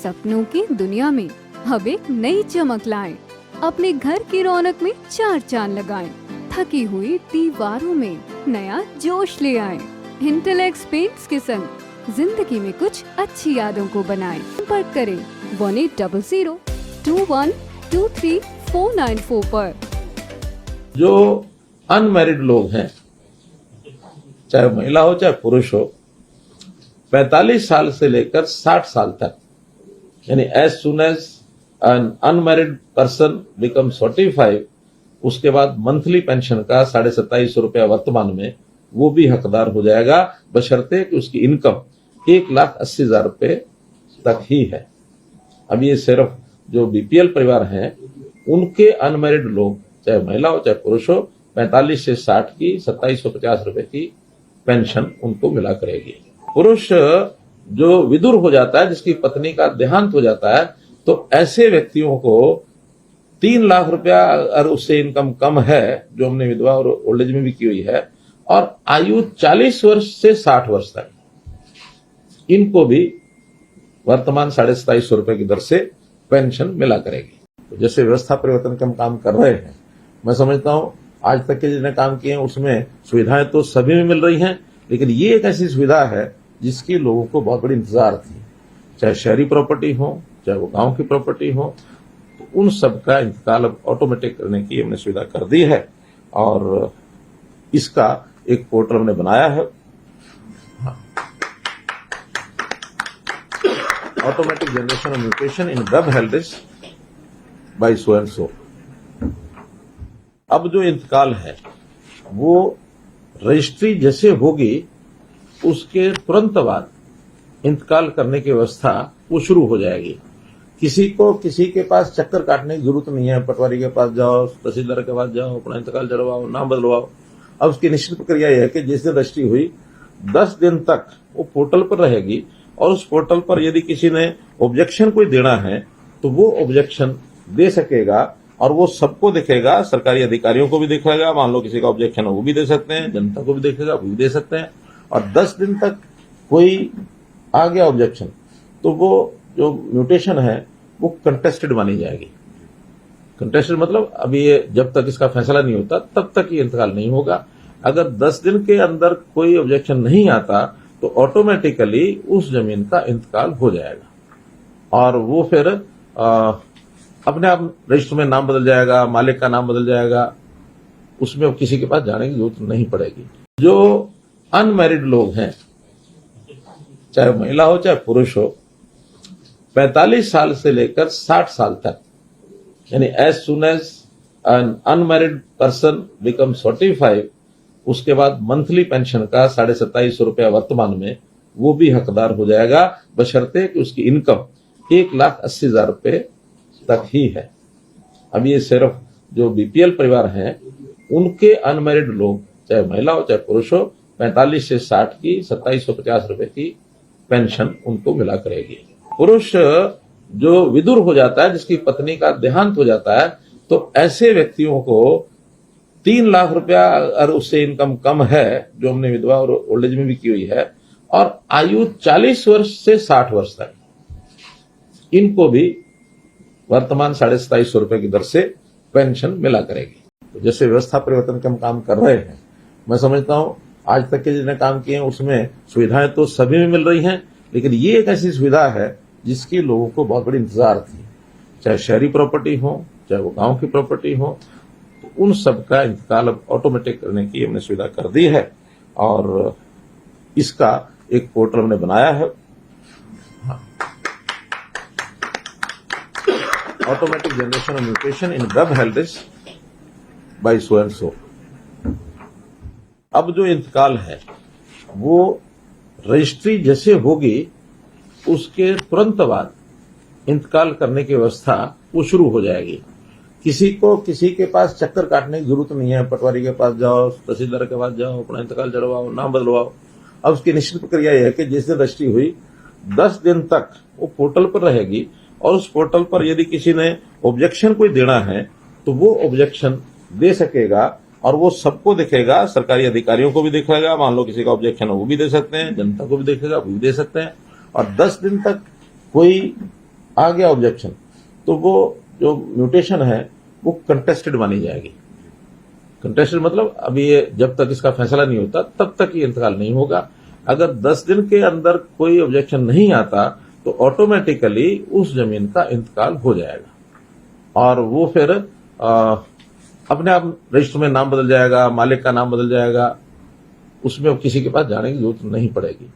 सपनों की दुनिया में अब एक नई चमक लाएं। अपने घर की रौनक में चार चांद लगाएं। थकी हुई दीवारों में नया जोश ले आएं। इंटेलेक्स पेंट्स के संग जिंदगी में कुछ अच्छी यादों को बनाएं। संपर्क करें 1800-2123-494 पर। जो अनमैरिड लोग हैं, चाहे महिला हो चाहे पुरुष हो, 45 साल से लेकर 60 साल तक, यानी as soon as an unmarried person become 45, उसके बाद मंथली पेंशन का 2750 रुपया वर्तमान में वो भी हकदार हो जाएगा, बशर्ते कि उसकी इनकम 1,80,000 रुपए तक ही है। अब ये सिर्फ जो बीपीएल परिवार हैं उनके अनमैरिड लोग, चाहे महिला हो चाहे पुरुष हो, 45 से 60 की 2750 रुपए की पेंशन उनको मिला करेगी। पुरुष जो विदुर हो जाता है, जिसकी पत्नी का देहांत हो जाता है, तो ऐसे व्यक्तियों को 3 लाख रुपया, अगर उससे इनकम कम है, जो हमने विधवा और ओल्ड एज में भी की हुई है, और आयु 40 वर्ष से 60 वर्ष तक, इनको भी वर्तमान 2750 रुपए की दर से पेंशन मिला करेगी। तो जैसे व्यवस्था परिवर्तन के हम काम कर रहे हैं, मैं समझता हूं आज तक के जिन्हें काम किए हैं उसमें सुविधाएं तो सभी में मिल रही हैं, लेकिन ये एक ऐसी सुविधा है जिसकी लोगों को बहुत बड़ी इंतजार थी। चाहे शहरी प्रॉपर्टी हो, चाहे वो गांव की प्रॉपर्टी हो, तो उन सब का इंतकाल अब ऑटोमेटिक करने की हमने सुविधा कर दी है और इसका एक पोर्टल हमने बनाया है। Automatic generation of mutation in web health by so and so. अब जो इंतकाल है वो रजिस्ट्री जैसे होगी उसके तुरंत बाद इंतकाल करने की व्यवस्था वो शुरू हो जाएगी। किसी को किसी के पास चक्कर काटने की जरूरत नहीं है। पटवारी के पास जाओ, तहसीलदार के पास जाओ, अपना इंतकाल चढ़वाओ, नाम बदलवाओ। अब उसकी निश्चित प्रक्रिया यह है कि जिस दिन रजिस्ट्री हुई 10 दिन तक वो पोर्टल पर रहेगी और उस पोर्टल पर यदि किसी ने ऑब्जेक्शन कोई देना है तो वो ऑब्जेक्शन दे सकेगा और वो सबको दिखेगा, सरकारी अधिकारियों को भी दिखेगा। मान लो किसी का ऑब्जेक्शन है वो भी दे सकते हैं, जनता को भी देखेगा वो भी दे सकते हैं। और 10 दिन तक कोई आ गया ऑब्जेक्शन तो वो जो म्यूटेशन है वो कंटेस्टेड मानी जाएगी। कंटेस्टेड मतलब अभी ये जब तक इसका फैसला नहीं होता तब तक ये इंतकाल नहीं होगा। अगर 10 दिन के अंदर कोई ऑब्जेक्शन नहीं आता तो ऑटोमेटिकली उस जमीन का इंतकाल हो जाएगा और वो फिर अपने आप रजिस्टर में नाम बदल जाएगा, मालिक का नाम बदल जाएगा, उसमें किसी के पास जाने की जरूरत नहीं पड़ेगी। जो अनमैरिड लोग हैं, चाहे महिला हो चाहे पुरुष हो, 45 साल से लेकर 60 साल तक, यानी as soon as an unmarried person become 45, उसके बाद मंथली पेंशन का 2750 रुपया वर्तमान में वो भी हकदार हो जाएगा, बशर्ते कि उसकी इनकम 1,80,000 रुपए तक ही है। अब ये सिर्फ जो बीपीएल परिवार हैं उनके अनमैरिड लोग, चाहे महिला हो चाहे पुरुष हो, 45 से 60 की 2750 रुपए की पेंशन उनको मिला करेगी। पुरुष जो विदुर हो जाता है, जिसकी पत्नी का देहांत हो जाता है, तो ऐसे व्यक्तियों को 3 लाख रुपया, अगर उससे इनकम कम है, जो हमने विधवा और ओल्ड एज में भी की हुई है, और आयु 40 वर्ष से 60 वर्ष तक, इनको भी वर्तमान 2750 रुपए की दर से पेंशन मिला करेगी। तो जैसे व्यवस्था परिवर्तन के हम काम कर रहे हैं, मैं समझता हूं आज तक के जिन्हें काम किए हैं उसमें सुविधाएं तो सभी में मिल रही हैं, लेकिन ये एक ऐसी सुविधा है जिसकी लोगों को बहुत बड़ी इंतजार थी। चाहे शहरी प्रॉपर्टी हो, चाहे वो गांव की प्रॉपर्टी हो, तो उन सब का इंतकाल अब ऑटोमेटिक करने की हमने सुविधा कर दी है और इसका एक पोर्टल हमने बनाया है। Automatic generation of mutation in web health by so and so. अब जो इंतकाल है वो रजिस्ट्री जैसे होगी उसके तुरंत बाद इंतकाल करने की व्यवस्था वो शुरू हो जाएगी। किसी को किसी के पास चक्कर काटने की जरूरत नहीं है। पटवारी के पास जाओ, तहसीलदार के पास जाओ, अपना इंतकाल चढ़वाओ, नाम बदलवाओ। अब उसकी निश्चित प्रक्रिया यह है कि जिस दिन रजिस्ट्री हुई 10 दिन तक वो पोर्टल पर रहेगी और उस पोर्टल पर यदि किसी ने ऑब्जेक्शन कोई देना है तो वो ऑब्जेक्शन दे सकेगा और वो सबको दिखेगा, सरकारी अधिकारियों को भी दिखेगा। मान लो किसी का ऑब्जेक्शन है वो भी दे सकते हैं, जनता को भी दिखेगा वो भी दे सकते हैं। और 10 दिन तक कोई आ गया ऑब्जेक्शन, तो वो जो म्यूटेशन है वो कंटेस्टेड मानी जाएगी। कंटेस्टेड मतलब अभी ये जब तक इसका फैसला नहीं होता तब तक ये इंतकाल नहीं होगा। अगर 10 दिन के अंदर कोई ऑब्जेक्शन नहीं आता तो ऑटोमेटिकली उस जमीन का इंतकाल हो जाएगा और वो फिर अपने आप रजिस्टर में नाम बदल जाएगा, मालिक का नाम बदल जाएगा, उसमें किसी के पास जाने की जरूरत नहीं पड़ेगी।